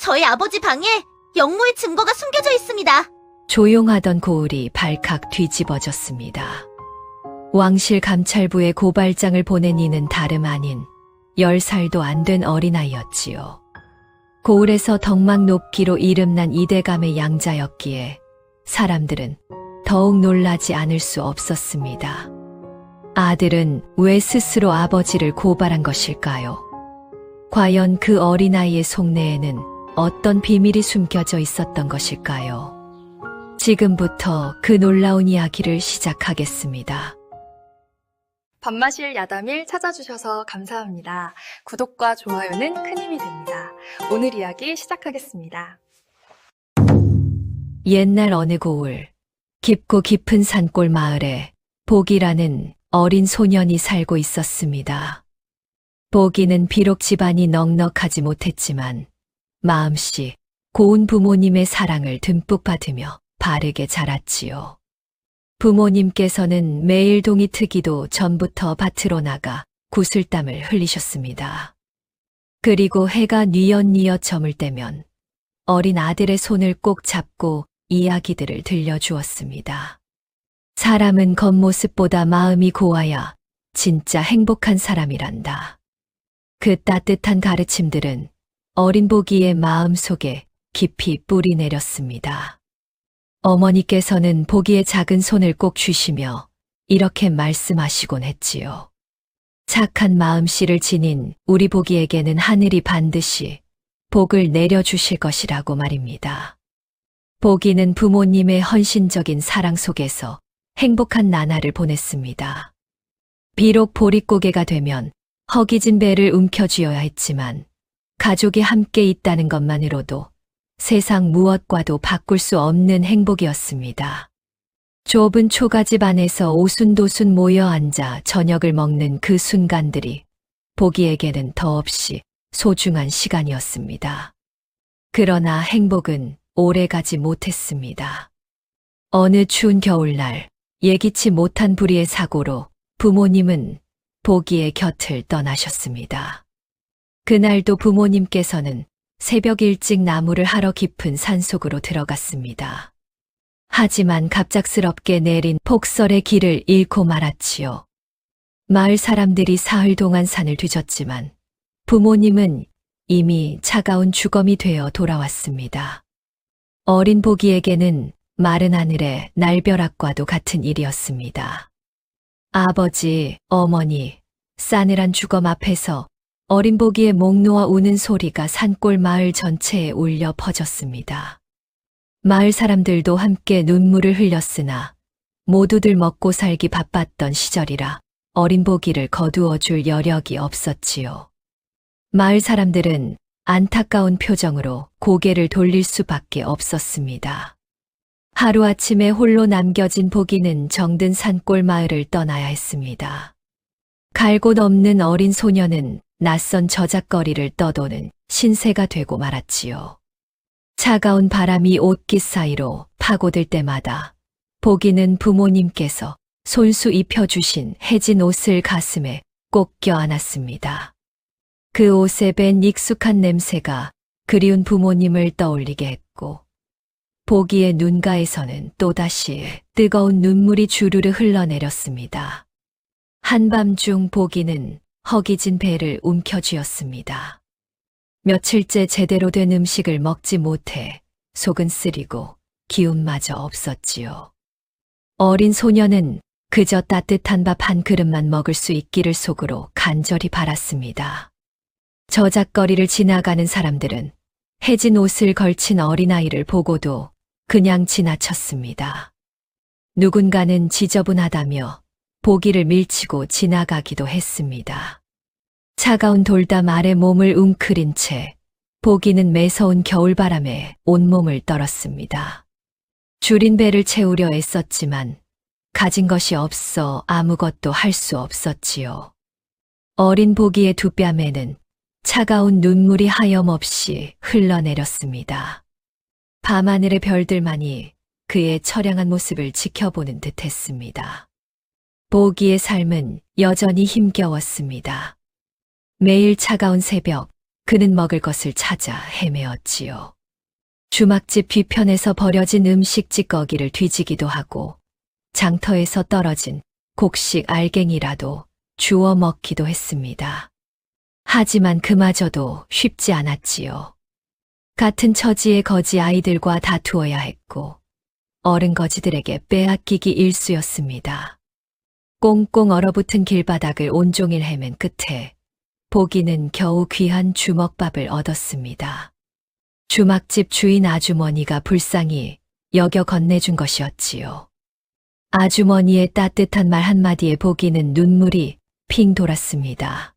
저희 아버지 방에 영모의 증거가 숨겨져 있습니다. 조용하던 고을이 발칵 뒤집어졌습니다. 왕실 감찰부에 고발장을 보낸 이는 다름 아닌 10살도 안 된 어린아이였지요. 고을에서 덕망 높기로 이름난 이대감의 양자였기에 사람들은 더욱 놀라지 않을 수 없었습니다. 아들은 왜 스스로 아버지를 고발한 것일까요? 과연 그 어린아이의 속내에는 어떤 비밀이 숨겨져 있었던 것일까요? 지금부터 그 놀라운 이야기를 시작하겠습니다. 밤마실 야담일 찾아주셔서 감사합니다. 구독과 좋아요는 큰 힘이 됩니다. 오늘 이야기 시작하겠습니다. 옛날 어느 고을, 깊고 깊은 산골 마을에 복이라는 어린 소년이 살고 있었습니다. 복이는 비록 집안이 넉넉하지 못했지만 마음씨 고운 부모님의 사랑을 듬뿍 받으며 바르게 자랐지요. 부모님께서는 매일 동이 트기도 전부터 밭으로 나가 구슬땀을 흘리셨습니다. 그리고 해가 뉘엿뉘엿 저물 때면 어린 아들의 손을 꼭 잡고 이야기들을 들려주었습니다. 사람은 겉모습보다 마음이 고와야 진짜 행복한 사람이란다. 그 따뜻한 가르침들은 어린 복이의 마음 속에 깊이 뿌리 내렸습니다. 어머니께서는 복이의 작은 손을 꼭 쥐시며 이렇게 말씀하시곤 했지요. 착한 마음씨를 지닌 우리 복이에게는 하늘이 반드시 복을 내려주실 것이라고 말입니다. 복이는 부모님의 헌신적인 사랑 속에서 행복한 나날을 보냈습니다. 비록 보릿고개가 되면 허기진 배를 움켜쥐어야 했지만 가족이 함께 있다는 것만으로도 세상 무엇과도 바꿀 수 없는 행복이었습니다. 좁은 초가집 안에서 오순도순 모여 앉아 저녁을 먹는 그 순간들이 복이에게는 더없이 소중한 시간이었습니다. 그러나 행복은 오래가지 못했습니다. 어느 추운 겨울날 예기치 못한 불의의 사고로 부모님은 복이의 곁을 떠나셨습니다. 그날도 부모님께서는 새벽 일찍 나무를 하러 깊은 산속으로 들어갔습니다. 하지만 갑작스럽게 내린 폭설의 길을 잃고 말았지요. 마을 사람들이 사흘 동안 산을 뒤졌지만 부모님은 이미 차가운 주검이 되어 돌아왔습니다. 어린 복이에게는 마른 하늘의 날벼락과도 같은 일이었습니다. 아버지, 어머니, 싸늘한 주검 앞에서 어린 복이의 목 놓아 우는 소리가 산골 마을 전체에 울려 퍼졌습니다. 마을 사람들도 함께 눈물을 흘렸으나 모두들 먹고 살기 바빴던 시절이라 어린 복이를 거두어 줄 여력이 없었지요. 마을 사람들은 안타까운 표정으로 고개를 돌릴 수밖에 없었습니다. 하루아침에 홀로 남겨진 복이는 정든 산골 마을을 떠나야 했습니다. 갈 곳 없는 어린 소녀는 낯선 저작거리를 떠도는 신세가 되고 말았지요. 차가운 바람이 옷깃 사이로 파고들 때마다 복이는 부모님께서 손수 입혀주신 해진 옷을 가슴에 꼭 껴안았습니다. 그 옷에 밴 익숙한 냄새가 그리운 부모님을 떠올리게 했고 복이의 눈가에서는 또다시 뜨거운 눈물이 주르르 흘러내렸습니다. 한밤중 복이는 허기진 배를 움켜쥐었습니다. 며칠째 제대로 된 음식을 먹지 못해 속은 쓰리고 기운마저 없었지요. 어린 소녀는 그저 따뜻한 밥 한 그릇만 먹을 수 있기를 속으로 간절히 바랐습니다. 저작거리를 지나가는 사람들은 해진 옷을 걸친 어린아이를 보고도 그냥 지나쳤습니다. 누군가는 지저분하다며 보기를 밀치고 지나가기도 했습니다. 차가운 돌담 아래 몸을 웅크린 채 보기는 매서운 겨울바람에 온몸을 떨었습니다. 줄인 배를 채우려 애썼지만 가진 것이 없어 아무것도 할 수 없었지요. 어린 보기의 두 뺨에는 차가운 눈물이 하염없이 흘러내렸습니다. 밤하늘의 별들만이 그의 처량한 모습을 지켜보는 듯 했습니다. 보기의 삶은 여전히 힘겨웠습니다. 매일 차가운 새벽, 그는 먹을 것을 찾아 헤매었지요. 주막집 뒤편에서 버려진 음식 찌꺼기를 뒤지기도 하고 장터에서 떨어진 곡식 알갱이라도 주워 먹기도 했습니다. 하지만 그마저도 쉽지 않았지요. 같은 처지의 거지 아이들과 다투어야 했고 어른 거지들에게 빼앗기기 일쑤였습니다. 꽁꽁 얼어붙은 길바닥을 온종일 헤맨 끝에 보기는 겨우 귀한 주먹밥을 얻었습니다. 주막집 주인 아주머니가 불쌍히 여겨 건네준 것이었지요. 아주머니의 따뜻한 말 한마디에 보기는 눈물이 핑 돌았습니다.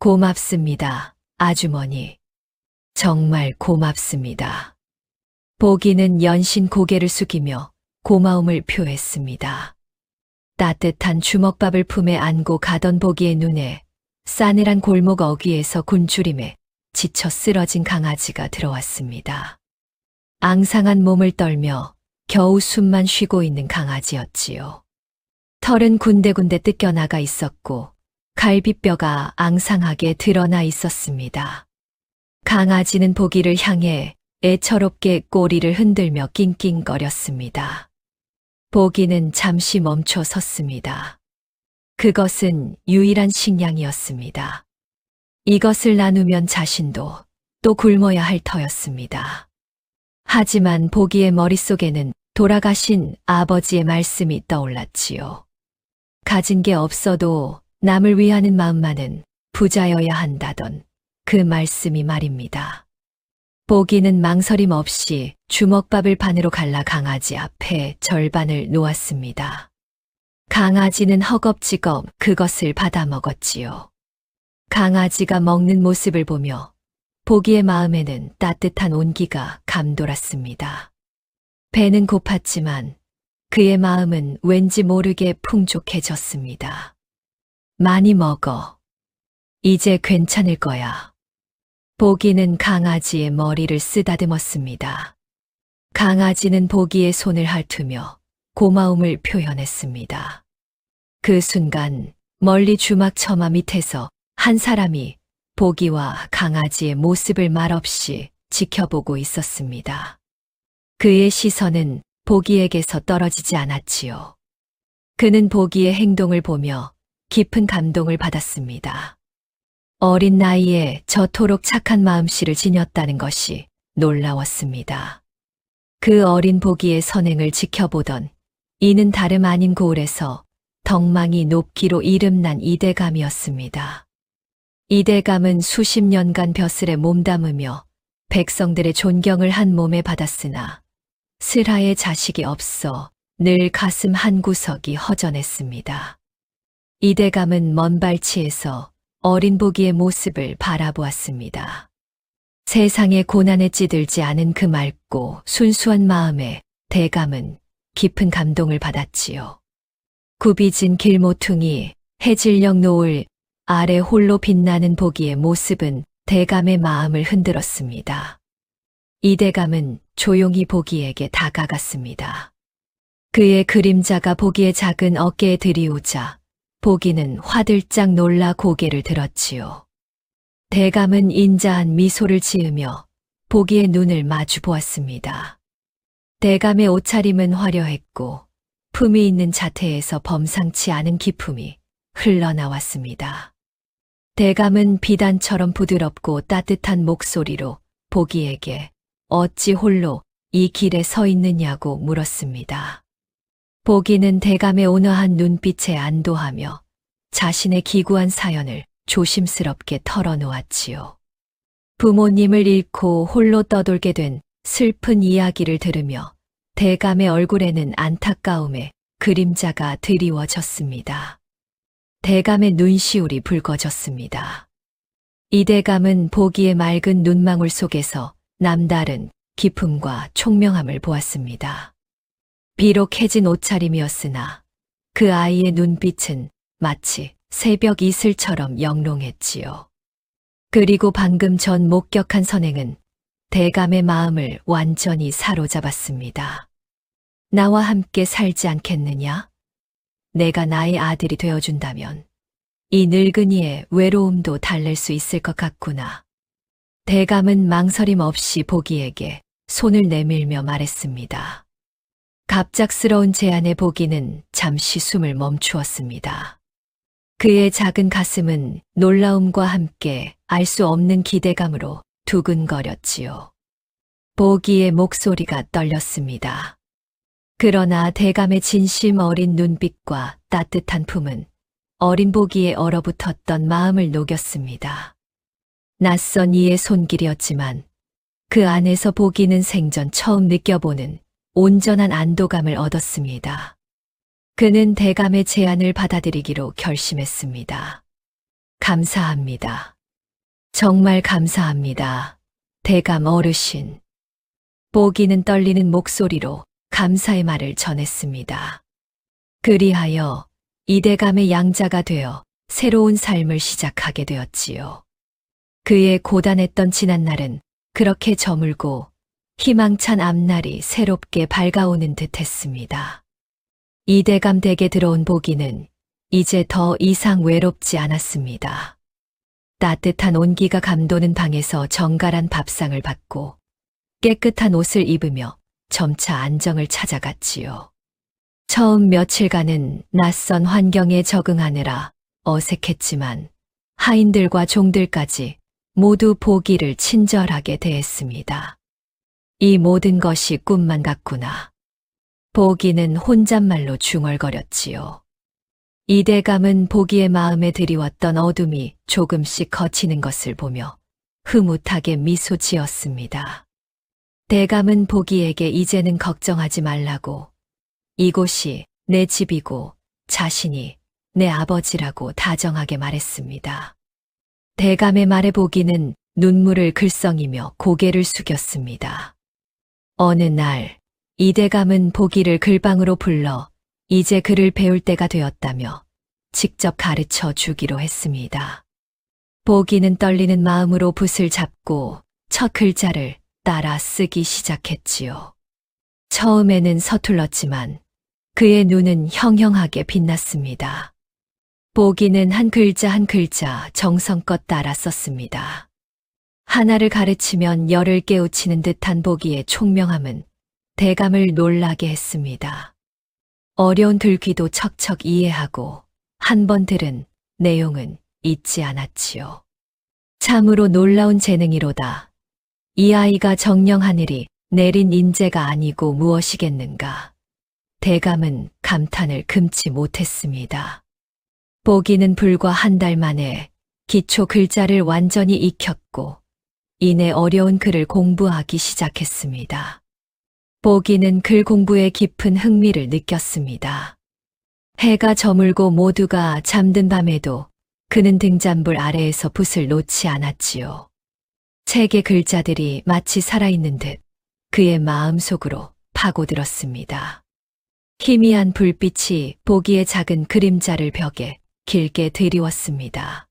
고맙습니다, 아주머니. 정말 고맙습니다. 보기는 연신 고개를 숙이며 고마움을 표했습니다. 따뜻한 주먹밥을 품에 안고 가던 보기의 눈에 싸늘한 골목 어귀에서 굶주림에 지쳐 쓰러진 강아지가 들어왔습니다. 앙상한 몸을 떨며 겨우 숨만 쉬고 있는 강아지였지요. 털은 군데군데 뜯겨나가 있었고 갈비뼈가 앙상하게 드러나 있었습니다. 강아지는 보기를 향해 애처롭게 꼬리를 흔들며 낑낑거렸습니다. 보기는 잠시 멈춰 섰습니다. 그것은 유일한 식량이었습니다. 이것을 나누면 자신도 또 굶어야 할 터였습니다. 하지만 보기의 머릿속에는 돌아가신 아버지의 말씀이 떠올랐지요. 가진 게 없어도 남을 위하는 마음만은 부자여야 한다던 그 말씀이 말입니다. 보기는 망설임 없이 주먹밥을 반으로 갈라 강아지 앞에 절반을 놓았습니다. 강아지는 허겁지겁 그것을 받아 먹었지요. 강아지가 먹는 모습을 보며 보기의 마음에는 따뜻한 온기가 감돌았습니다. 배는 고팠지만 그의 마음은 왠지 모르게 풍족해졌습니다. 많이 먹어. 이제 괜찮을 거야. 보기는 강아지의 머리를 쓰다듬었습니다. 강아지는 보기의 손을 핥으며 고마움을 표현했습니다. 그 순간 멀리 주막 처마 밑에서 한 사람이 보기와 강아지의 모습을 말없이 지켜보고 있었습니다. 그의 시선은 보기에게서 떨어지지 않았지요. 그는 보기의 행동을 보며 깊은 감동을 받았습니다. 어린 나이에 저토록 착한 마음씨를 지녔다는 것이 놀라웠습니다. 그 어린 보기의 선행을 지켜보던 이는 다름 아닌 고을에서 덕망이 높기로 이름난 이대감이었습니다. 이대감은 수십 년간 벼슬에 몸담으며 백성들의 존경을 한 몸에 받았으나 슬하의 자식이 없어 늘 가슴 한구석이 허전했습니다. 이대감은 먼 발치에서 어린 보기의 모습을 바라보았습니다. 세상의 고난에 찌들지 않은 그 맑고 순수한 마음에 대감은 깊은 감동을 받았지요. 굽이진 길모퉁이, 해질녘 노을 아래 홀로 빛나는 보기의 모습은 대감의 마음을 흔들었습니다. 이대감은 조용히 보기에게 다가갔습니다. 그의 그림자가 보기의 작은 어깨에 들이우자 보기는 화들짝 놀라 고개를 들었지요. 대감은 인자한 미소를 지으며 보기의 눈을 마주 보았습니다. 대감의 옷차림은 화려했고 품위 있는 자태에서 범상치 않은 기품이 흘러나왔습니다. 대감은 비단처럼 부드럽고 따뜻한 목소리로 보기에게 어찌 홀로 이 길에 서 있느냐고 물었습니다. 보기는 대감의 온화한 눈빛에 안도하며 자신의 기구한 사연을 조심스럽게 털어놓았지요. 부모님을 잃고 홀로 떠돌게 된 슬픈 이야기를 들으며 대감의 얼굴에는 안타까움의 그림자가 드리워졌습니다. 대감의 눈시울이 붉어졌습니다. 이대감은 보기의 맑은 눈망울 속에서 남다른 기품과 총명함을 보았습니다. 비록 해진 옷차림이었으나 그 아이의 눈빛은 마치 새벽 이슬처럼 영롱했지요. 그리고 방금 전 목격한 선행은 대감의 마음을 완전히 사로잡았습니다. 나와 함께 살지 않겠느냐? 내가 나의 아들이 되어준다면 이 늙은이의 외로움도 달랠 수 있을 것 같구나. 대감은 망설임 없이 보기에게 손을 내밀며 말했습니다. 갑작스러운 제안에 보기는 잠시 숨을 멈추었습니다. 그의 작은 가슴은 놀라움과 함께 알 수 없는 기대감으로 두근거렸지요. 보기의 목소리가 떨렸습니다. 그러나 대감의 진심 어린 눈빛과 따뜻한 품은 어린 보기에 얼어붙었던 마음을 녹였습니다. 낯선 이의 손길이었지만 그 안에서 보기는 생전 처음 느껴보는 온전한 안도감을 얻었습니다. 그는 대감의 제안을 받아들이기로 결심했습니다. 감사합니다. 정말 감사합니다. 대감 어르신. 보기는 떨리는 목소리로 감사의 말을 전했습니다. 그리하여 이대감의 양자가 되어 새로운 삶을 시작하게 되었지요. 그의 고단했던 지난날은 그렇게 저물고 희망찬 앞날이 새롭게 밝아오는 듯 했습니다. 이대감 댁에 들어온 보기는 이제 더 이상 외롭지 않았습니다. 따뜻한 온기가 감도는 방에서 정갈한 밥상을 받고 깨끗한 옷을 입으며 점차 안정을 찾아갔지요. 처음 며칠간은 낯선 환경에 적응하느라 어색했지만 하인들과 종들까지 모두 보기를 친절하게 대했습니다. 이 모든 것이 꿈만 같구나. 보기는 혼잣말로 중얼거렸지요. 이대감은 보기의 마음에 드리웠던 어둠이 조금씩 걷히는 것을 보며 흐뭇하게 미소 지었습니다. 대감은 보기에게 이제는 걱정하지 말라고, 이곳이 내 집이고 자신이 내 아버지라고 다정하게 말했습니다. 대감의 말에 보기는 눈물을 글썽이며 고개를 숙였습니다. 어느 날 이대감은 보기를 글방으로 불러 이제 글을 배울 때가 되었다며 직접 가르쳐 주기로 했습니다. 보기는 떨리는 마음으로 붓을 잡고 첫 글자를 따라 쓰기 시작했지요. 처음에는 서툴렀지만 그의 눈은 형형하게 빛났습니다. 보기는 한 글자 한 글자 정성껏 따라 썼습니다. 하나를 가르치면 열을 깨우치는 듯한 보기의 총명함은 대감을 놀라게 했습니다. 어려운 글귀도 척척 이해하고 한 번 들은 내용은 잊지 않았지요. 참으로 놀라운 재능이로다. 이 아이가 정령하늘이 내린 인재가 아니고 무엇이겠는가. 대감은 감탄을 금치 못했습니다. 보기는 불과 한 달 만에 기초 글자를 완전히 익혔고 이내 어려운 글을 공부하기 시작했습니다. 보기는 글 공부에 깊은 흥미를 느꼈습니다. 해가 저물고 모두가 잠든 밤에도 그는 등잔불 아래에서 붓을 놓지 않았지요. 책의 글자들이 마치 살아있는 듯 그의 마음속으로 파고들었습니다. 희미한 불빛이 보기의 작은 그림자를 벽에 길게 드리웠습니다.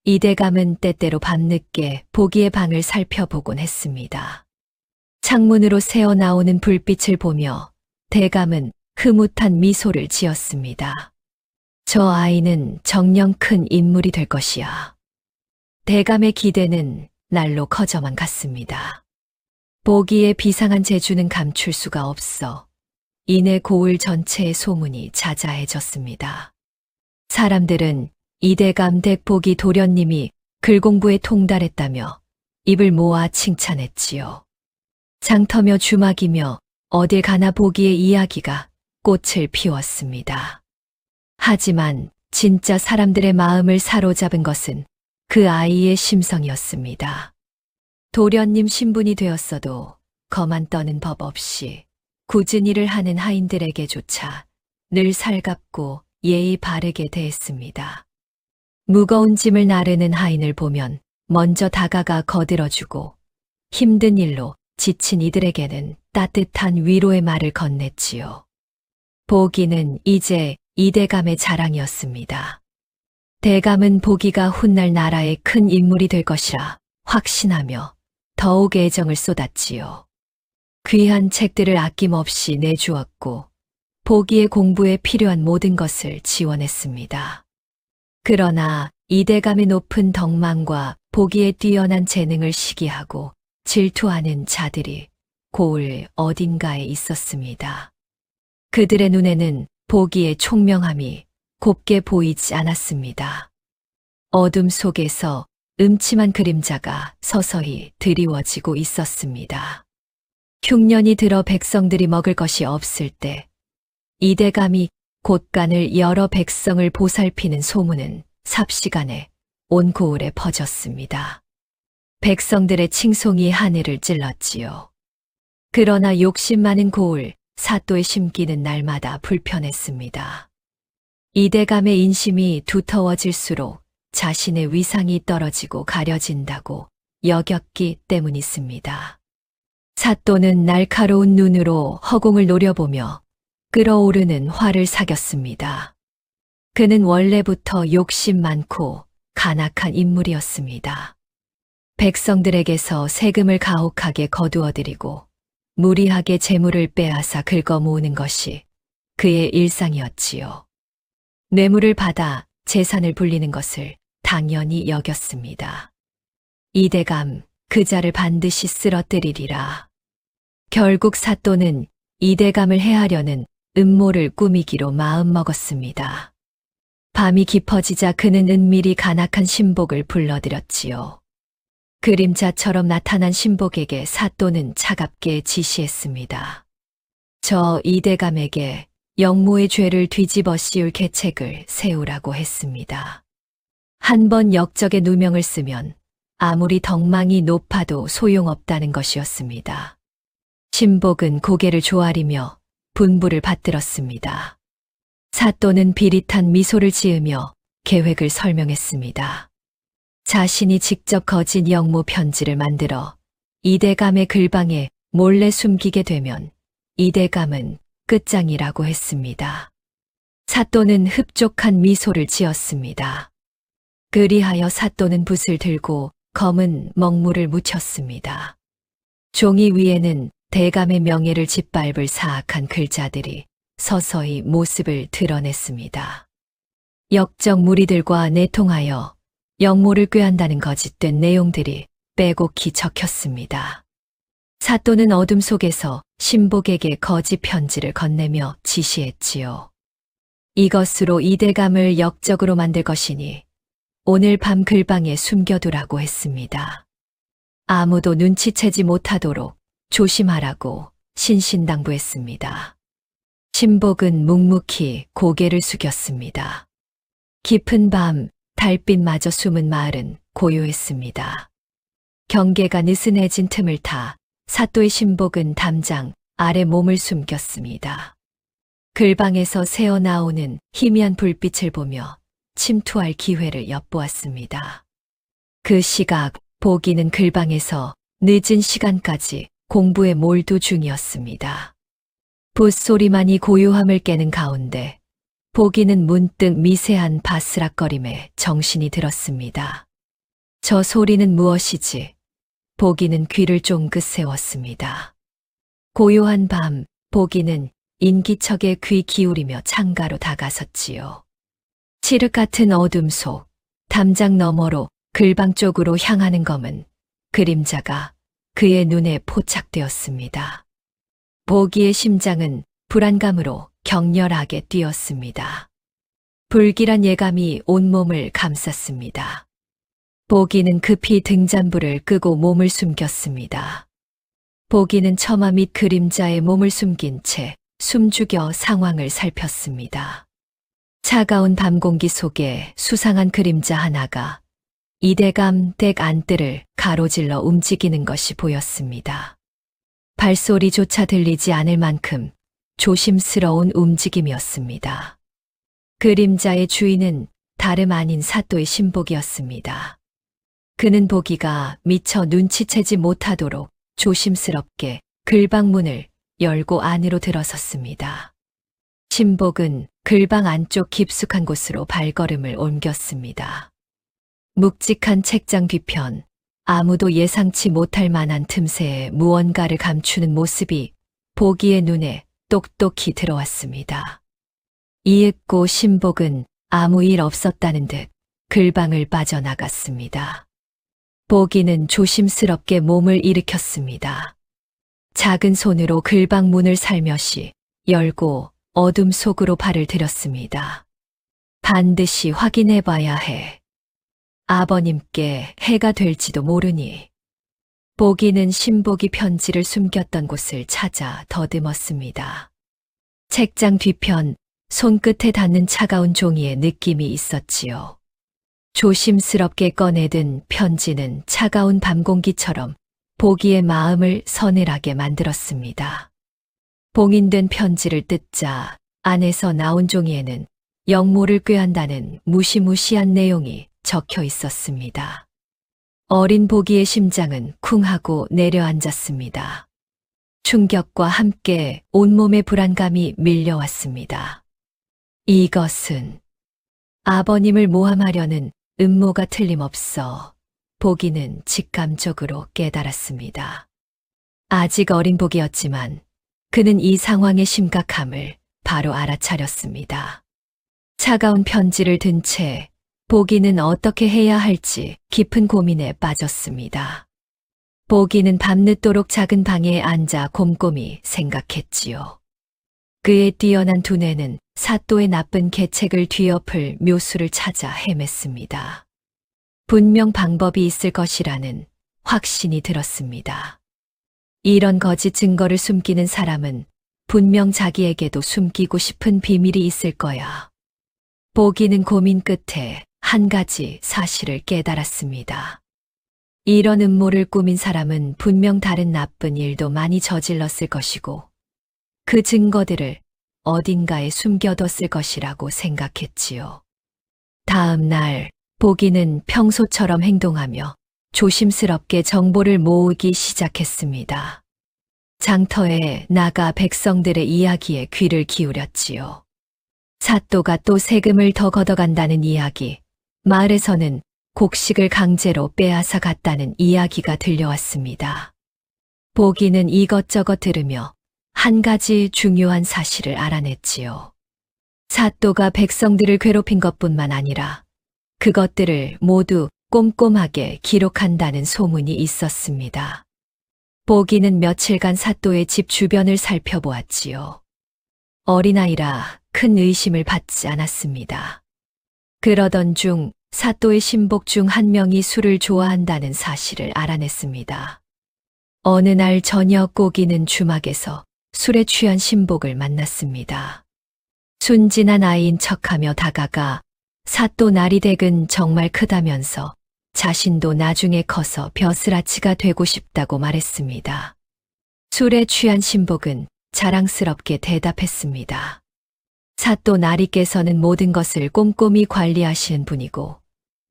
이대감은 때때로 밤늦게 보기의 방을 살펴보곤 했습니다. 창문으로 새어나오는 불빛을 보며 대감은 흐뭇한 미소를 지었습니다. 저 아이는 정녕 큰 인물이 될 것이야. 대감의 기대는 날로 커져만 갔습니다. 보기의 비상한 재주는 감출 수가 없어 이내 고을 전체의 소문이 자자해졌습니다. 사람들은 이대감 댁 보기 도련님이 글 공부에 통달했다며 입을 모아 칭찬했지요. 장터며 주막이며 어딜 가나 보기의 이야기가 꽃을 피웠습니다. 하지만 진짜 사람들의 마음을 사로잡은 것은 그 아이의 심성이었습니다. 도련님 신분이 되었어도 거만 떠는 법 없이 굳은 일을 하는 하인들에게조차 늘 살갑고 예의 바르게 대했습니다. 무거운 짐을 나르는 하인을 보면 먼저 다가가 거들어주고 힘든 일로 지친 이들에게는 따뜻한 위로의 말을 건넸지요. 보기는 이제 이대감의 자랑이었습니다. 대감은 보기가 훗날 나라의 큰 인물이 될 것이라 확신하며 더욱 애정을 쏟았지요. 귀한 책들을 아낌없이 내주었고 보기의 공부에 필요한 모든 것을 지원했습니다. 그러나 이대감의 높은 덕망과 보기에 뛰어난 재능을 시기하고 질투하는 자들이 고을 어딘가에 있었습니다. 그들의 눈에는 보기의 총명함이 곱게 보이지 않았습니다. 어둠 속에서 음침한 그림자가 서서히 드리워지고 있었습니다. 흉년이 들어 백성들이 먹을 것이 없을 때 이대감이 곳간을 열어 백성을 보살피는 소문은 삽시간에 온 고을에 퍼졌습니다. 백성들의 칭송이 하늘을 찔렀지요. 그러나 욕심 많은 고을 사또의 심기는 날마다 불편했습니다. 이대감의 인심이 두터워질수록 자신의 위상이 떨어지고 가려진다고 여겼기 때문이었습니다. 사또는 날카로운 눈으로 허공을 노려보며 끓어오르는 화를 사겼습니다. 그는 원래부터 욕심 많고 간악한 인물이었습니다. 백성들에게서 세금을 가혹하게 거두어들이고 무리하게 재물을 빼앗아 긁어 모으는 것이 그의 일상이었지요. 뇌물을 받아 재산을 불리는 것을 당연히 여겼습니다. 이대감 그 자를 반드시 쓰러뜨리리라. 결국 사또는 이대감을 해하려는 음모를 꾸미기로 마음먹었습니다. 밤이 깊어지자 그는 은밀히 간악한 신복을 불러들였지요. 그림자처럼 나타난 신복에게 사또는 차갑게 지시했습니다. 저 이대감에게 영모의 죄를 뒤집어 씌울 계책을 세우라고 했습니다. 한 번 역적의 누명을 쓰면 아무리 덕망이 높아도 소용없다는 것이었습니다. 신복은 고개를 조아리며 분부를 받들었습니다. 사또는 비릿한 미소를 지으며 계획을 설명했습니다. 자신이 직접 거진 영모 편지를 만들어 이대감의 글방에 몰래 숨기게 되면 이대감은 끝장이라고 했습니다. 사또는 흡족한 미소를 지었습니다. 그리하여 사또는 붓을 들고 검은 먹물을 묻혔습니다. 종이 위에는 대감의 명예를 짓밟을 사악한 글자들이 서서히 모습을 드러냈습니다. 역적 무리들과 내통하여 영모를 꾀한다는 거짓된 내용들이 빼곡히 적혔습니다. 사또는 어둠 속에서 신복에게 거짓 편지를 건네며 지시했지요. 이것으로 이대감을 역적으로 만들 것이니 오늘 밤 글방에 숨겨두라고 했습니다. 아무도 눈치채지 못하도록 조심하라고 신신당부했습니다. 신복은 묵묵히 고개를 숙였습니다. 깊은 밤 달빛마저 숨은 마을은 고요했습니다. 경계가 느슨해진 틈을 타 사또의 신복은 담장 아래 몸을 숨겼습니다. 글방에서 새어나오는 희미한 불빛을 보며 침투할 기회를 엿보았습니다. 그 시각 보기는 글방에서 늦은 시간까지 공부에 몰두 중이었습니다. 붓소리만이 고요함을 깨는 가운데 보기는 문득 미세한 바스락거림에 정신이 들었습니다. 저 소리는 무엇이지? 보기는 귀를 쫑긋 세웠습니다. 고요한 밤 보기는 인기척에 귀 기울이며 창가로 다가섰지요. 칠흑 같은 어둠 속 담장 너머로 글방 쪽으로 향하는 검은 그림자가 그의 눈에 포착되었습니다. 보기의 심장은 불안감으로 격렬하게 뛰었습니다. 불길한 예감이 온몸을 감쌌습니다. 보기는 급히 등잔불을 끄고 몸을 숨겼습니다. 보기는 처마 밑 그림자에 몸을 숨긴 채 숨죽여 상황을 살폈습니다. 차가운 밤 공기 속에 수상한 그림자 하나가 이대감 댁 안뜰을 가로질러 움직이는 것이 보였습니다. 발소리조차 들리지 않을 만큼 조심스러운 움직임이었습니다. 그림자의 주인은 다름 아닌 사또의 신복이었습니다. 그는 보기가 미처 눈치채지 못하도록 조심스럽게 글방문을 열고 안으로 들어섰습니다. 신복은 글방 안쪽 깊숙한 곳으로 발걸음을 옮겼습니다. 묵직한 책장 뒤편, 아무도 예상치 못할 만한 틈새에 무언가를 감추는 모습이 보기의 눈에 똑똑히 들어왔습니다. 이윽고 신복은 아무 일 없었다는 듯 글방을 빠져나갔습니다. 보기는 조심스럽게 몸을 일으켰습니다. 작은 손으로 글방 문을 살며시 열고 어둠 속으로 발을 들였습니다. 반드시 확인해 봐야 해. 아버님께 해가 될지도 모르니. 보기는 신복이 편지를 숨겼던 곳을 찾아 더듬었습니다. 책장 뒤편 손끝에 닿는 차가운 종이의 느낌이 있었지요. 조심스럽게 꺼내든 편지는 차가운 밤 공기처럼 보기의 마음을 서늘하게 만들었습니다. 봉인된 편지를 뜯자 안에서 나온 종이에는 영모를 꾀한다는 무시무시한 내용이 적혀 있었습니다. 어린 보기의 심장은 쿵 하고 내려앉았습니다. 충격과 함께 온몸의 불안감이 밀려왔습니다. 이것은 아버님을 모함하려는 음모가 틀림없어 보기는 직감적으로 깨달았습니다. 아직 어린 보기였지만 그는 이 상황의 심각함을 바로 알아차렸습니다. 차가운 편지를 든 채 보기는 어떻게 해야 할지 깊은 고민에 빠졌습니다. 보기는 밤늦도록 작은 방에 앉아 곰곰이 생각했지요. 그의 뛰어난 두뇌는 사또의 나쁜 계책을 뒤엎을 묘수를 찾아 헤맸습니다. 분명 방법이 있을 것이라는 확신이 들었습니다. 이런 거짓 증거를 숨기는 사람은 분명 자기에게도 숨기고 싶은 비밀이 있을 거야. 보기는 고민 끝에 한 가지 사실을 깨달았습니다. 이런 음모를 꾸민 사람은 분명 다른 나쁜 일도 많이 저질렀을 것이고 그 증거들을 어딘가에 숨겨뒀을 것이라고 생각했지요. 다음 날 보기는 평소처럼 행동하며 조심스럽게 정보를 모으기 시작했습니다. 장터에 나가 백성들의 이야기에 귀를 기울였지요. 사또가 또 세금을 더 걷어간다는 이야기, 마을에서는 곡식을 강제로 빼앗아 갔다는 이야기가 들려왔습니다. 보기는 이것저것 들으며 한 가지 중요한 사실을 알아냈지요. 사또가 백성들을 괴롭힌 것뿐만 아니라 그것들을 모두 꼼꼼하게 기록한다는 소문이 있었습니다. 보기는 며칠간 사또의 집 주변을 살펴보았지요. 어린아이라 큰 의심을 받지 않았습니다. 그러던 중 사또의 신복 중 한 명이 술을 좋아한다는 사실을 알아냈습니다. 어느 날 저녁 보기는 주막에서 술에 취한 신복을 만났습니다. 순진한 아이인 척하며 다가가 사또 나리댁은 정말 크다면서 자신도 나중에 커서 벼슬아치가 되고 싶다고 말했습니다. 술에 취한 신복은 자랑스럽게 대답했습니다. 사또 나리께서는 모든 것을 꼼꼼히 관리하시는 분이고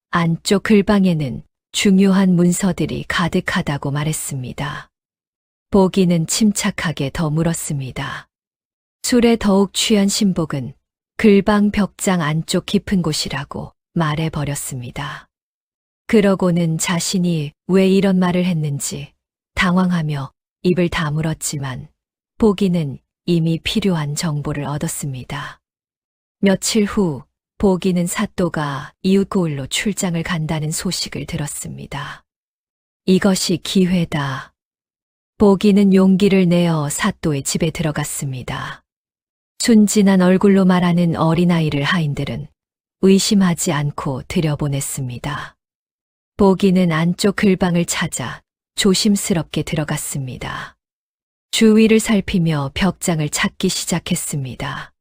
안쪽 글방에는 중요한 문서들이 가득하다고 말했습니다. 보기는 침착하게 더 물었습니다. 술에 더욱 취한 신복은 글방 벽장 안쪽 깊은 곳이라고 말해버렸습니다. 그러고는 자신이 왜 이런 말을 했는지 당황하며 입을 다물었지만 보기는 이미 필요한 정보를 얻었습니다. 며칠 후 보기는 사또가 이웃 고을로 출장을 간다는 소식을 들었습니다. 이것이 기회다. 보기는 용기를 내어 사또의 집에 들어갔습니다. 순진한 얼굴로 말하는 어린아이를 하인들은 의심하지 않고 들여보냈습니다. 보기는 안쪽 글방을 찾아 조심스럽게 들어갔습니다. 주위를 살피며 벽장을 찾기 시작했습니다.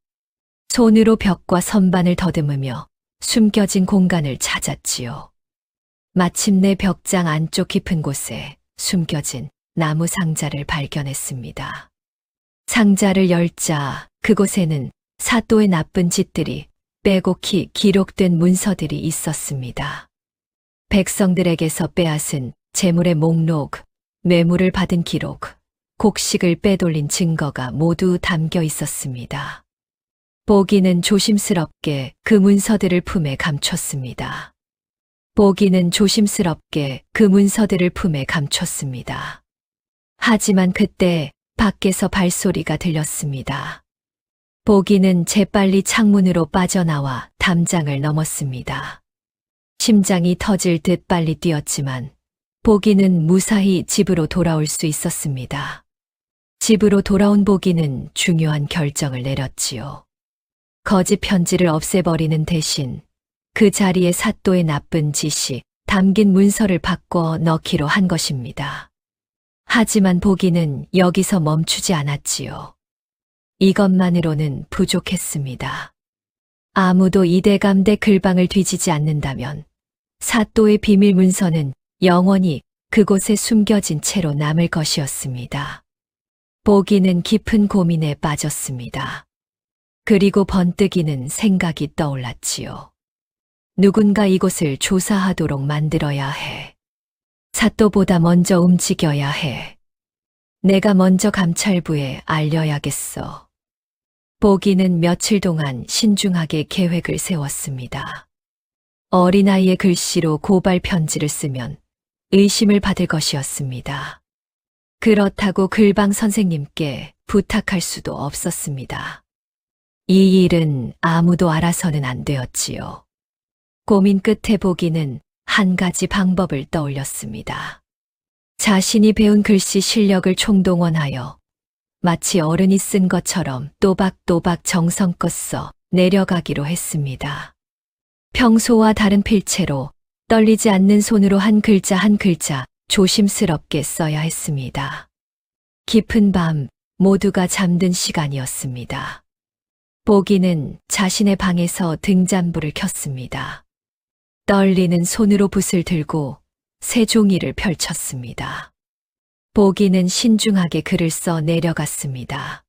손으로 벽과 선반을 더듬으며 숨겨진 공간을 찾았지요. 마침내 벽장 안쪽 깊은 곳에 숨겨진 나무 상자를 발견했습니다. 상자를 열자 그곳에는 사또의 나쁜 짓들이 빼곡히 기록된 문서들이 있었습니다. 백성들에게서 빼앗은 재물의 목록, 뇌물을 받은 기록, 곡식을 빼돌린 증거가 모두 담겨 있었습니다. 보기는 조심스럽게 그 문서들을 품에 감췄습니다. 보기는 조심스럽게 그 문서들을 품에 감췄습니다. 하지만 그때 밖에서 발소리가 들렸습니다. 보기는 재빨리 창문으로 빠져나와 담장을 넘었습니다. 심장이 터질 듯 빨리 뛰었지만 보기는 무사히 집으로 돌아올 수 있었습니다. 집으로 돌아온 보기는 중요한 결정을 내렸지요. 거짓 편지를 없애버리는 대신 그 자리에 사또의 나쁜 짓이 담긴 문서를 바꿔 넣기로 한 것입니다. 하지만 보기는 여기서 멈추지 않았지요. 이것만으로는 부족했습니다. 아무도 이대감대 글방을 뒤지지 않는다면 사또의 비밀 문서는 영원히 그곳에 숨겨진 채로 남을 것이었습니다. 보기는 깊은 고민에 빠졌습니다. 그리고 번뜩이는 생각이 떠올랐지요. 누군가 이곳을 조사하도록 만들어야 해. 사또보다 먼저 움직여야 해. 내가 먼저 감찰부에 알려야겠어. 보기는 며칠 동안 신중하게 계획을 세웠습니다. 어린아이의 글씨로 고발 편지를 쓰면 의심을 받을 것이었습니다. 그렇다고 글방 선생님께 부탁할 수도 없었습니다. 이 일은 아무도 알아서는 안 되었지요. 고민 끝에 보기는 한 가지 방법을 떠올렸습니다. 자신이 배운 글씨 실력을 총동원하여 마치 어른이 쓴 것처럼 또박또박 정성껏 써 내려가기로 했습니다. 평소와 다른 필체로 떨리지 않는 손으로 한 글자 한 글자 조심스럽게 써야 했습니다. 깊은 밤 모두가 잠든 시간이었습니다. 보기는 자신의 방에서 등잔불을 켰습니다. 떨리는 손으로 붓을 들고 새 종이를 펼쳤습니다. 보기는 신중하게 글을 써 내려갔습니다.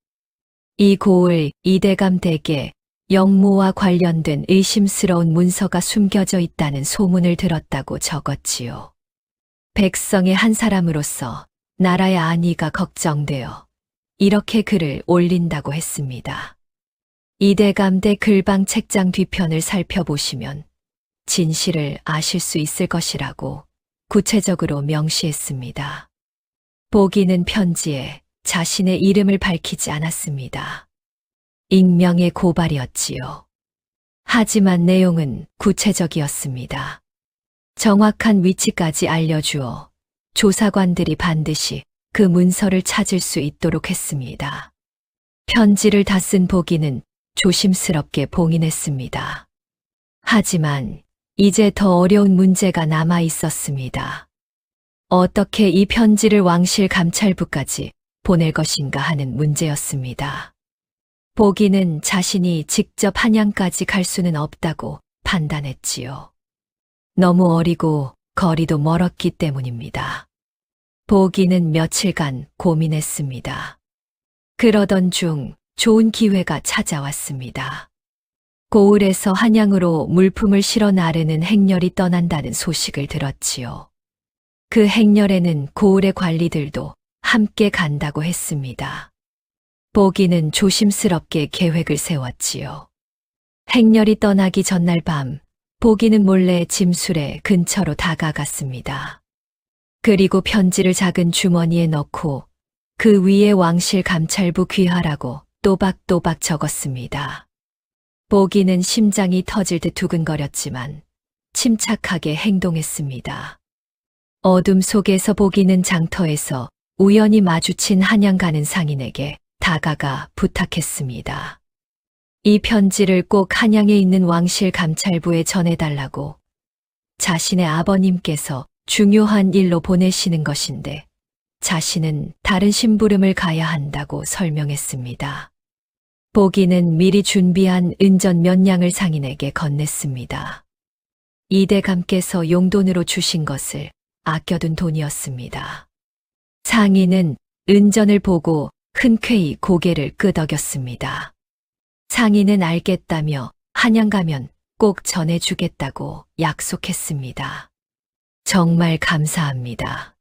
이 고을 이대감 댁에 영모와 관련된 의심스러운 문서가 숨겨져 있다는 소문을 들었다고 적었지요. 백성의 한 사람으로서 나라의 안위가 걱정되어 이렇게 글을 올린다고 했습니다. 이대감대 글방 책장 뒤편을 살펴보시면 진실을 아실 수 있을 것이라고 구체적으로 명시했습니다. 보기는 편지에 자신의 이름을 밝히지 않았습니다. 익명의 고발이었지요. 하지만 내용은 구체적이었습니다. 정확한 위치까지 알려주어 조사관들이 반드시 그 문서를 찾을 수 있도록 했습니다. 편지를 다 쓴 보기는 조심스럽게 봉인했습니다. 하지만 이제 더 어려운 문제가 남아 있었습니다. 어떻게 이 편지를 왕실 감찰부까지 보낼 것인가 하는 문제였습니다. 보기는 자신이 직접 한양까지 갈 수는 없다고 판단했지요. 너무 어리고 거리도 멀었기 때문입니다. 보기는 며칠간 고민했습니다. 그러던 중 좋은 기회가 찾아왔습니다. 고을에서 한양으로 물품을 실어 나르는 행렬이 떠난다는 소식을 들었지요. 그 행렬에는 고을의 관리들도 함께 간다고 했습니다. 보기는 조심스럽게 계획을 세웠지요. 행렬이 떠나기 전날 밤, 보기는 몰래 짐술에 근처로 다가갔습니다. 그리고 편지를 작은 주머니에 넣고 그 위에 왕실 감찰부 귀하라고 또박또박 적었습니다. 보기는 심장이 터질 듯 두근거렸지만 침착하게 행동했습니다. 어둠 속에서 보기는 장터에서 우연히 마주친 한양 가는 상인에게 다가가 부탁했습니다. 이 편지를 꼭 한양에 있는 왕실 감찰부에 전해달라고. 자신의 아버님께서 중요한 일로 보내시는 것인데 자신은 다른 심부름을 가야 한다고 설명했습니다. 보기는 미리 준비한 은전 몇 냥을 상인에게 건넸습니다. 이대감께서 용돈으로 주신 것을 아껴둔 돈이었습니다. 상인은 은전을 보고 흔쾌히 고개를 끄덕였습니다. 상인은 알겠다며 한양 가면 꼭 전해주겠다고 약속했습니다. 정말 감사합니다.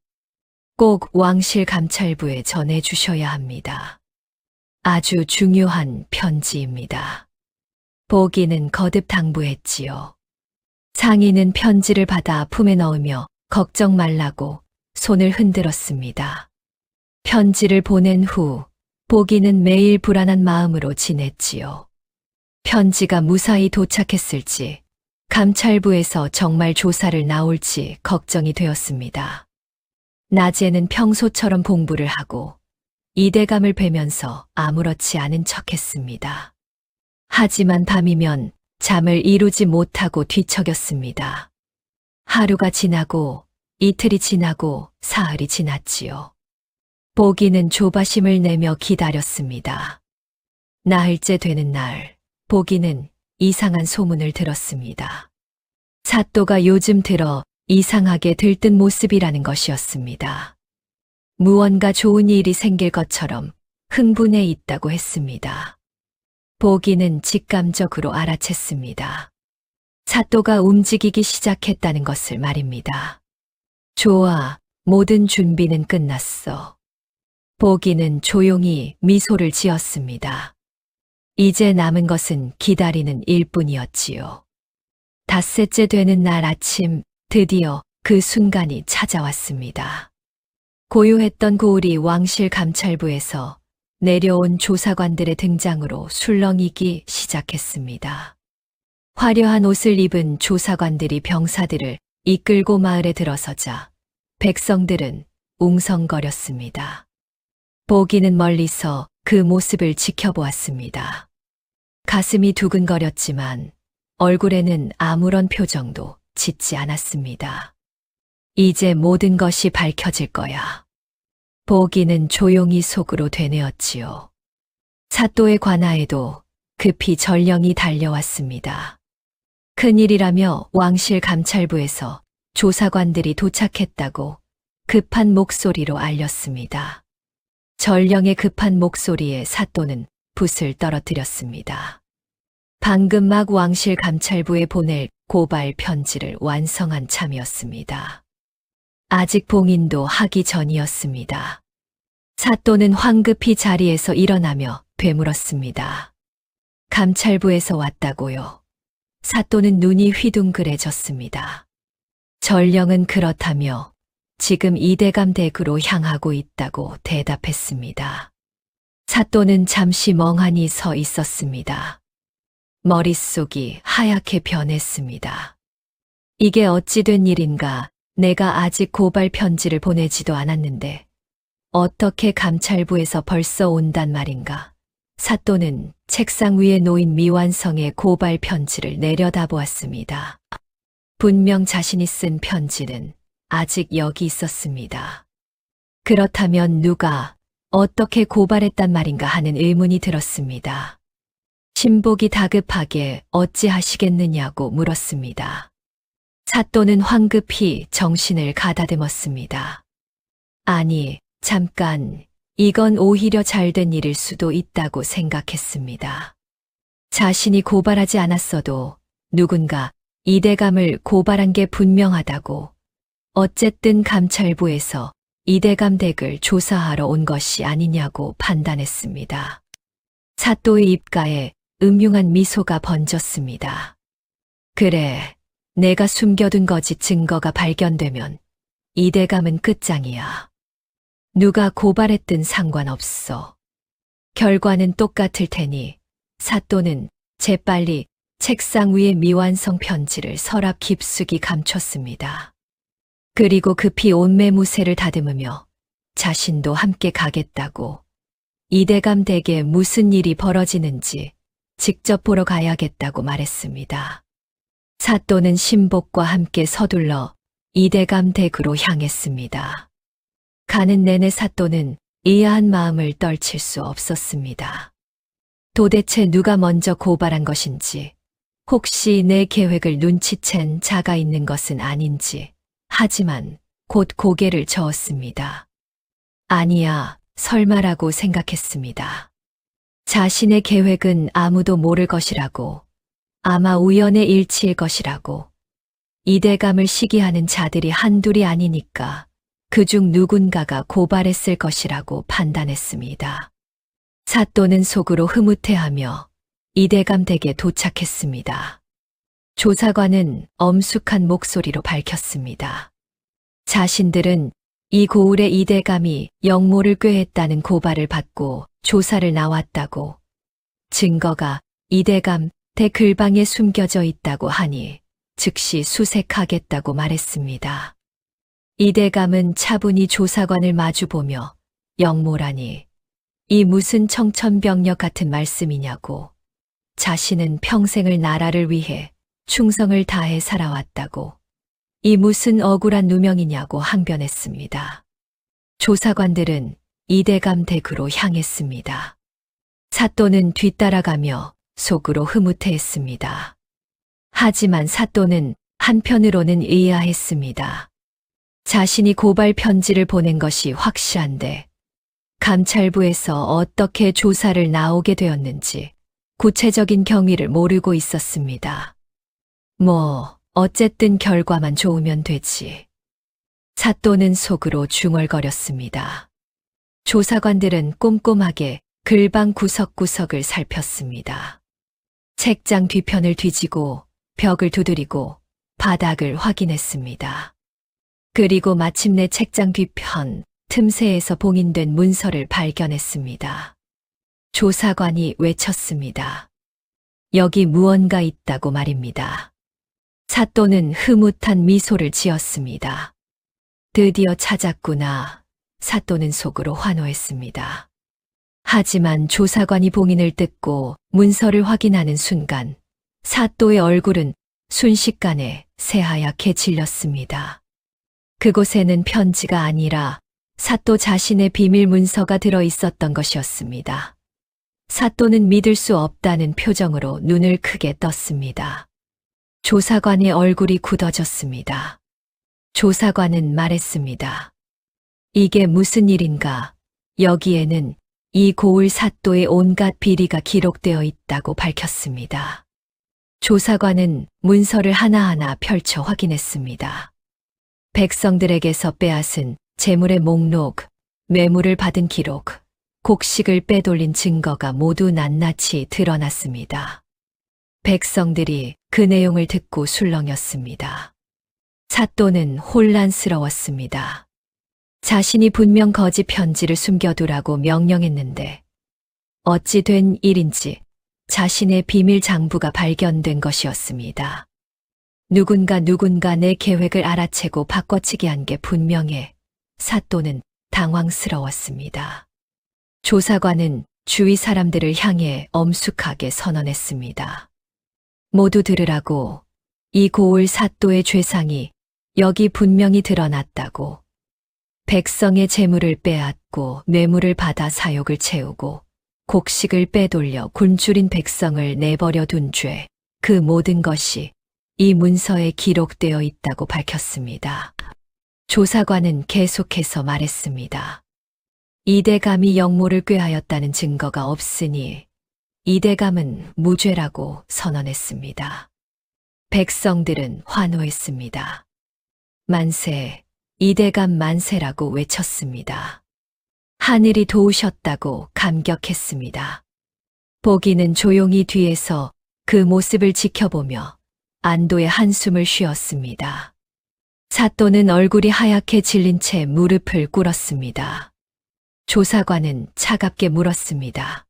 꼭 왕실 감찰부에 전해주셔야 합니다. 아주 중요한 편지입니다. 보기는 거듭 당부했지요. 상인은 편지를 받아 품에 넣으며 걱정 말라고 손을 흔들었습니다. 편지를 보낸 후 보기는 매일 불안한 마음으로 지냈지요. 편지가 무사히 도착했을지, 감찰부에서 정말 조사를 나올지 걱정이 되었습니다. 낮에는 평소처럼 공부를 하고 이대감을 뵈면서 아무렇지 않은 척했습니다. 하지만 밤이면 잠을 이루지 못하고 뒤척였습니다. 하루가 지나고 이틀이 지나고 사흘이 지났지요. 보기는 조바심을 내며 기다렸습니다. 나흘째 되는 날, 보기는 이상한 소문을 들었습니다. 사또가 요즘 들어 이상하게 들뜬 모습이라는 것이었습니다. 무언가 좋은 일이 생길 것처럼 흥분해 있다고 했습니다. 보기는 직감적으로 알아챘습니다. 사또가 움직이기 시작했다는 것을 말입니다. 좋아, 모든 준비는 끝났어. 보기는 조용히 미소를 지었습니다. 이제 남은 것은 기다리는 일뿐이었지요. 닷새째 되는 날 아침, 드디어 그 순간이 찾아왔습니다. 고요했던 고을이 왕실 감찰부에서 내려온 조사관들의 등장으로 술렁이기 시작했습니다. 화려한 옷을 입은 조사관들이 병사들을 이끌고 마을에 들어서자 백성들은 웅성거렸습니다. 보기는 멀리서 그 모습을 지켜보았습니다. 가슴이 두근거렸지만 얼굴에는 아무런 표정도 짓지 않았습니다. 이제 모든 것이 밝혀질 거야. 보기는 조용히 속으로 되뇌었지요. 사또의 관하에도 급히 전령이 달려왔습니다. 큰일이라며 왕실 감찰부에서 조사관들이 도착했다고 급한 목소리로 알렸습니다. 전령의 급한 목소리에 사또는 붓을 떨어뜨렸습니다. 방금 막 왕실 감찰부에 보낼 고발 편지를 완성한 참이었습니다. 아직 봉인도 하기 전이었습니다. 사또는 황급히 자리에서 일어나며 되물었습니다. 감찰부에서 왔다고요. 사또는 눈이 휘둥그레졌습니다. 전령은 그렇다며 지금 이대감 댁으로 향하고 있다고 대답했습니다. 사또는 잠시 멍하니 서 있었습니다. 머릿속이 하얗게 변했습니다. 이게 어찌 된 일인가? 내가 아직 고발 편지를 보내지도 않았는데 어떻게 감찰부에서 벌써 온단 말인가? 사또는 책상 위에 놓인 미완성의 고발 편지를 내려다보았습니다. 분명 자신이 쓴 편지는 아직 여기 있었습니다. 그렇다면 누가 어떻게 고발했단 말인가 하는 의문이 들었습니다. 신복이 다급하게 어찌하시겠느냐고 물었습니다. 사또는 황급히 정신을 가다듬었습니다. 아니, 잠깐, 이건 오히려 잘된 일일 수도 있다고 생각했습니다. 자신이 고발하지 않았어도 누군가 이대감을 고발한 게 분명하다고. 어쨌든 감찰부에서 이대감 댁을 조사하러 온 것이 아니냐고 판단했습니다. 사또의 입가에 음흉한 미소가 번졌습니다. 그래, 내가 숨겨둔 거짓 증거가 발견되면 이대감은 끝장이야. 누가 고발했든 상관없어. 결과는 똑같을 테니 사또는 재빨리 책상 위에 미완성 편지를 서랍 깊숙이 감췄습니다. 그리고 급히 온매무새를 다듬으며 자신도 함께 가겠다고 이대감 댁에 무슨 일이 벌어지는지 직접 보러 가야겠다고 말했습니다. 사또는 신복과 함께 서둘러 이대감 댁으로 향했습니다. 가는 내내 사또는 의아한 마음을 떨칠 수 없었습니다. 도대체 누가 먼저 고발한 것인지, 혹시 내 계획을 눈치챈 자가 있는 것은 아닌지, 하지만 곧 고개를 저었습니다. 아니야, 설마라고 생각했습니다. 자신의 계획은 아무도 모를 것이라고, 아마 우연의 일치일 것이라고, 이대감을 시기하는 자들이 한둘이 아니니까 그중 누군가가 고발했을 것이라고 판단했습니다. 사또는 속으로 흐뭇해하며 이대감 댁에 도착했습니다. 조사관은 엄숙한 목소리로 밝혔습니다. 자신들은 이 고을의 이대감이 영모를 꾀했다는 고발을 받고 조사를 나왔다고, 증거가 이대감 댁 글방에 숨겨져 있다고 하니 즉시 수색하겠다고 말했습니다. 이대감은 차분히 조사관을 마주보며 영모라니 이 무슨 청천벽력 같은 말씀이냐고, 자신은 평생을 나라를 위해 충성을 다해 살아왔다고, 이 무슨 억울한 누명이냐고 항변했습니다. 조사관들은 이대감 댁으로 향했습니다. 사또는 뒤따라가며 속으로 흐뭇해했습니다. 하지만 사또는 한편으로는 의아했습니다. 자신이 고발 편지를 보낸 것이 확실한데 감찰부에서 어떻게 조사를 나오게 되었는지 구체적인 경위를 모르고 있었습니다. 어쨌든 결과만 좋으면 되지. 사또는 속으로 중얼거렸습니다. 조사관들은 꼼꼼하게 글방 구석구석을 살폈습니다. 책장 뒤편을 뒤지고 벽을 두드리고 바닥을 확인했습니다. 그리고 마침내 책장 뒤편 틈새에서 봉인된 문서를 발견했습니다. 조사관이 외쳤습니다. 여기 무언가 있다고 말입니다. 사또는 흐뭇한 미소를 지었습니다. 드디어 찾았구나. 사또는 속으로 환호했습니다. 하지만 조사관이 봉인을 뜯고 문서를 확인하는 순간 사또의 얼굴은 순식간에 새하얗게 질렸습니다. 그곳에는 편지가 아니라 사또 자신의 비밀 문서가 들어 있었던 것이었습니다. 사또는 믿을 수 없다는 표정으로 눈을 크게 떴습니다. 조사관의 얼굴이 굳어졌습니다. 조사관은 말했습니다. 이게 무슨 일인가? 여기에는 이 고을 사또의 온갖 비리가 기록되어 있다고 밝혔습니다. 조사관은 문서를 하나하나 펼쳐 확인했습니다. 백성들에게서 빼앗은 재물의 목록, 뇌물을 받은 기록, 곡식을 빼돌린 증거가 모두 낱낱이 드러났습니다. 백성들이 그 내용을 듣고 술렁였습니다. 사또는 혼란스러웠습니다. 자신이 분명 거짓 편지를 숨겨두라고 명령했는데 어찌 된 일인지 자신의 비밀 장부가 발견된 것이었습니다. 누군가 내 계획을 알아채고 바꿔치기 한 게 분명해. 사또는 당황스러웠습니다. 조사관은 주위 사람들을 향해 엄숙하게 선언했습니다. 모두 들으라고. 이 고을 사또의 죄상이 여기 분명히 드러났다고. 백성의 재물을 빼앗고 뇌물을 받아 사욕을 채우고 곡식을 빼돌려 굶주린 백성을 내버려 둔 죄, 그 모든 것이 이 문서에 기록되어 있다고 밝혔습니다. 조사관은 계속해서 말했습니다. 이대감이 영모를 꾀하였다는 증거가 없으니 이대감은 무죄라고 선언했습니다. 백성들은 환호했습니다. 만세, 이대감 만세라고 외쳤습니다. 하늘이 도우셨다고 감격했습니다. 보기는 조용히 뒤에서 그 모습을 지켜보며 안도의 한숨을 쉬었습니다. 사또는 얼굴이 하얗게 질린 채 무릎을 꿇었습니다. 조사관은 차갑게 물었습니다.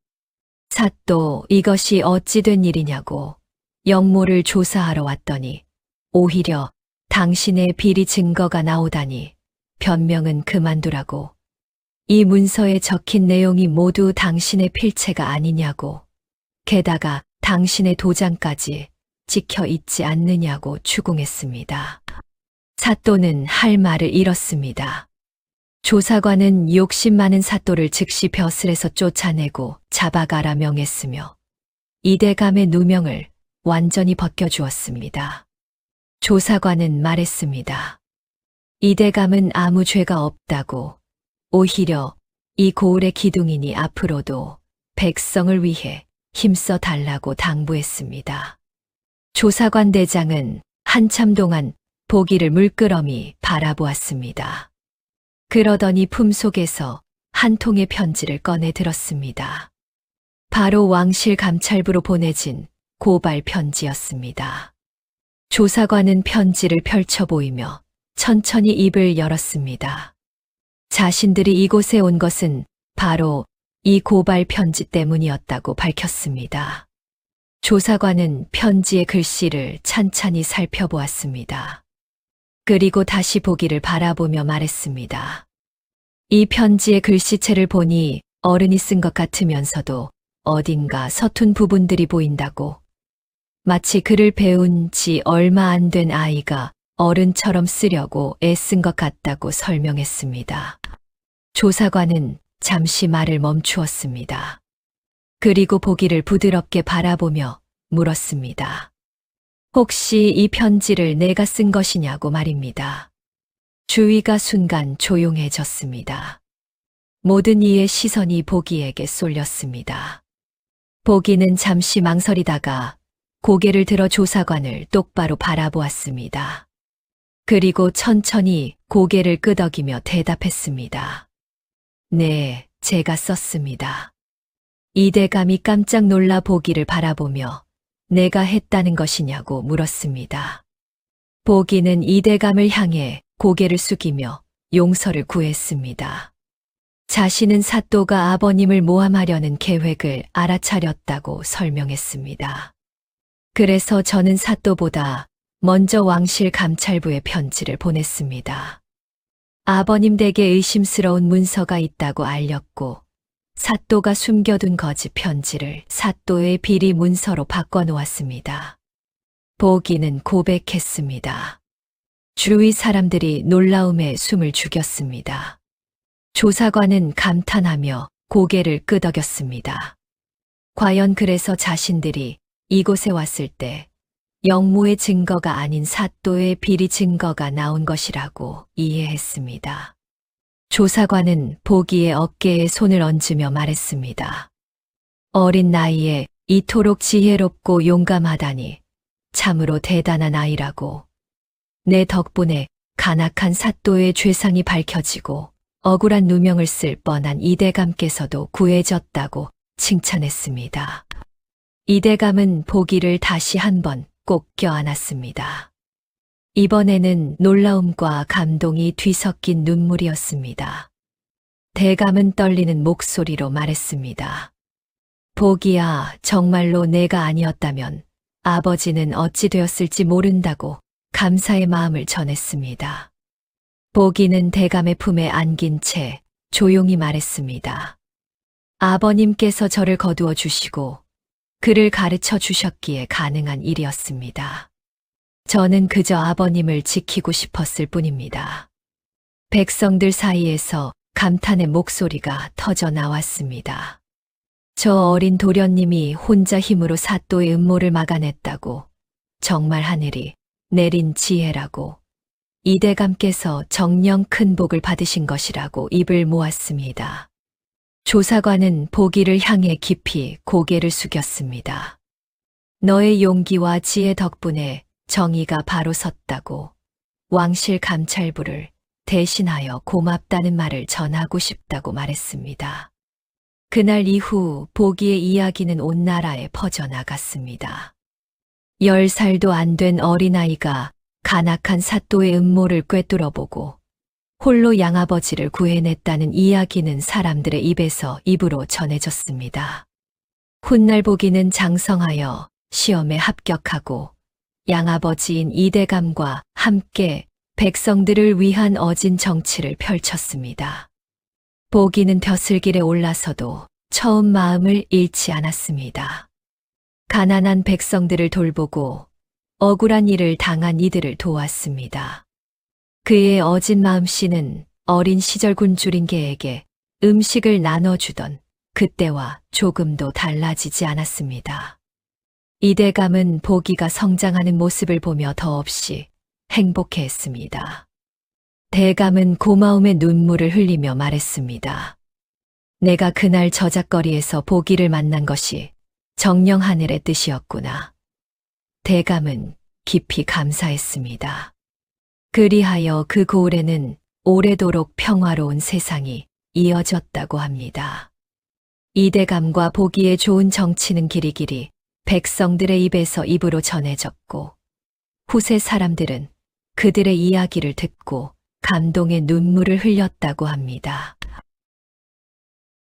사또, 이것이 어찌 된 일이냐고. 영모를 조사하러 왔더니 오히려 당신의 비리 증거가 나오다니 변명은 그만두라고. 이 문서에 적힌 내용이 모두 당신의 필체가 아니냐고. 게다가 당신의 도장까지 찍혀 있지 않느냐고 추궁했습니다. 사또는 할 말을 잃었습니다. 조사관은 욕심 많은 사또를 즉시 벼슬에서 쫓아내고 잡아가라 명했으며 이대감의 누명을 완전히 벗겨주었습니다. 조사관은 말했습니다. 이대감은 아무 죄가 없다고. 오히려 이 고을의 기둥이니 앞으로도 백성을 위해 힘써 달라고 당부했습니다. 조사관 대장은 한참 동안 보기를 물끄러미 바라보았습니다. 그러더니 품속에서 한 통의 편지를 꺼내 들었습니다. 바로 왕실 감찰부로 보내진 고발 편지였습니다. 조사관은 편지를 펼쳐 보이며 천천히 입을 열었습니다. 자신들이 이곳에 온 것은 바로 이 고발 편지 때문이었다고 밝혔습니다. 조사관은 편지의 글씨를 찬찬히 살펴보았습니다. 그리고 다시 보기를 바라보며 말했습니다. 이 편지의 글씨체를 보니 어른이 쓴 것 같으면서도 어딘가 서툰 부분들이 보인다고. 마치 글을 배운 지 얼마 안 된 아이가 어른처럼 쓰려고 애쓴 것 같다고 설명했습니다. 조사관은 잠시 말을 멈추었습니다. 그리고 보기를 부드럽게 바라보며 물었습니다. 혹시 이 편지를 내가 쓴 것이냐고 말입니다. 주위가 순간 조용해졌습니다. 모든 이의 시선이 보기에게 쏠렸습니다. 보기는 잠시 망설이다가 고개를 들어 조사관을 똑바로 바라보았습니다. 그리고 천천히 고개를 끄덕이며 대답했습니다. 네, 제가 썼습니다. 이대감이 깜짝 놀라 보기를 바라보며 내가 했다는 것이냐고 물었습니다. 보기는 이대감을 향해 고개를 숙이며 용서를 구했습니다. 자신은 사또가 아버님을 모함하려는 계획을 알아차렸다고 설명했습니다. 그래서 저는 사또보다 먼저 왕실 감찰부에 편지를 보냈습니다. 아버님 댁에 의심스러운 문서가 있다고 알렸고 사또가 숨겨둔 거짓 편지를 사또의 비리 문서로 바꿔놓았습니다. 보기는 고백했습니다. 주위 사람들이 놀라움에 숨을 죽였습니다. 조사관은 감탄하며 고개를 끄덕였습니다. 과연 그래서 자신들이 이곳에 왔을 때 영모의 증거가 아닌 사또의 비리 증거가 나온 것이라고 이해했습니다. 조사관은 보기의 어깨에 손을 얹으며 말했습니다. 어린 나이에 이토록 지혜롭고 용감하다니 참으로 대단한 아이라고. 내 덕분에 간악한 사또의 죄상이 밝혀지고 억울한 누명을 쓸 뻔한 이대감께서도 구해졌다고 칭찬했습니다. 이대감은 보기를 다시 한번 꼭 껴안았습니다. 이번에는 놀라움과 감동이 뒤섞인 눈물이었습니다. 대감은 떨리는 목소리로 말했습니다. 보기야, 정말로 내가 아니었다면 아버지는 어찌 되었을지 모른다고 감사의 마음을 전했습니다. 보기는 대감의 품에 안긴 채 조용히 말했습니다. 아버님께서 저를 거두어 주시고 그를 가르쳐 주셨기에 가능한 일이었습니다. 저는 그저 아버님을 지키고 싶었을 뿐입니다. 백성들 사이에서 감탄의 목소리가 터져 나왔습니다. 저 어린 도련님이 혼자 힘으로 사또의 음모를 막아냈다고, 정말 하늘이 내린 지혜라고, 이대감께서 정녕 큰 복을 받으신 것이라고 입을 모았습니다. 조사관은 보기를 향해 깊이 고개를 숙였습니다. 너의 용기와 지혜 덕분에 정의가 바로 섰다고, 왕실 감찰부를 대신하여 고맙다는 말을 전하고 싶다고 말했습니다. 그날 이후 보기의 이야기는 온 나라에 퍼져나갔습니다. 10살도 안 된 어린아이가 간악한 사또의 음모를 꿰뚫어보고 홀로 양아버지를 구해냈다는 이야기는 사람들의 입에서 입으로 전해졌습니다. 훗날 보기는 장성하여 시험에 합격하고 양아버지인 이대감과 함께 백성들을 위한 어진 정치를 펼쳤습니다. 보기는 벼슬길에 올라서도 처음 마음을 잃지 않았습니다. 가난한 백성들을 돌보고 억울한 일을 당한 이들을 도왔습니다. 그의 어진 마음씨는 어린 시절 굶주린 개에게 음식을 나눠주던 그때와 조금도 달라지지 않았습니다. 이대감은 보기가 성장하는 모습을 보며 더없이 행복해했습니다. 대감은 고마움의 눈물을 흘리며 말했습니다. 내가 그날 저작거리에서 보기를 만난 것이 정녕 하늘의 뜻이었구나. 대감은 깊이 감사했습니다. 그리하여 그 고을에는 오래도록 평화로운 세상이 이어졌다고 합니다. 이대감과 보기의 좋은 정치는 길이길이 백성들의 입에서 입으로 전해졌고 후세 사람들은 그들의 이야기를 듣고 감동의 눈물을 흘렸다고 합니다.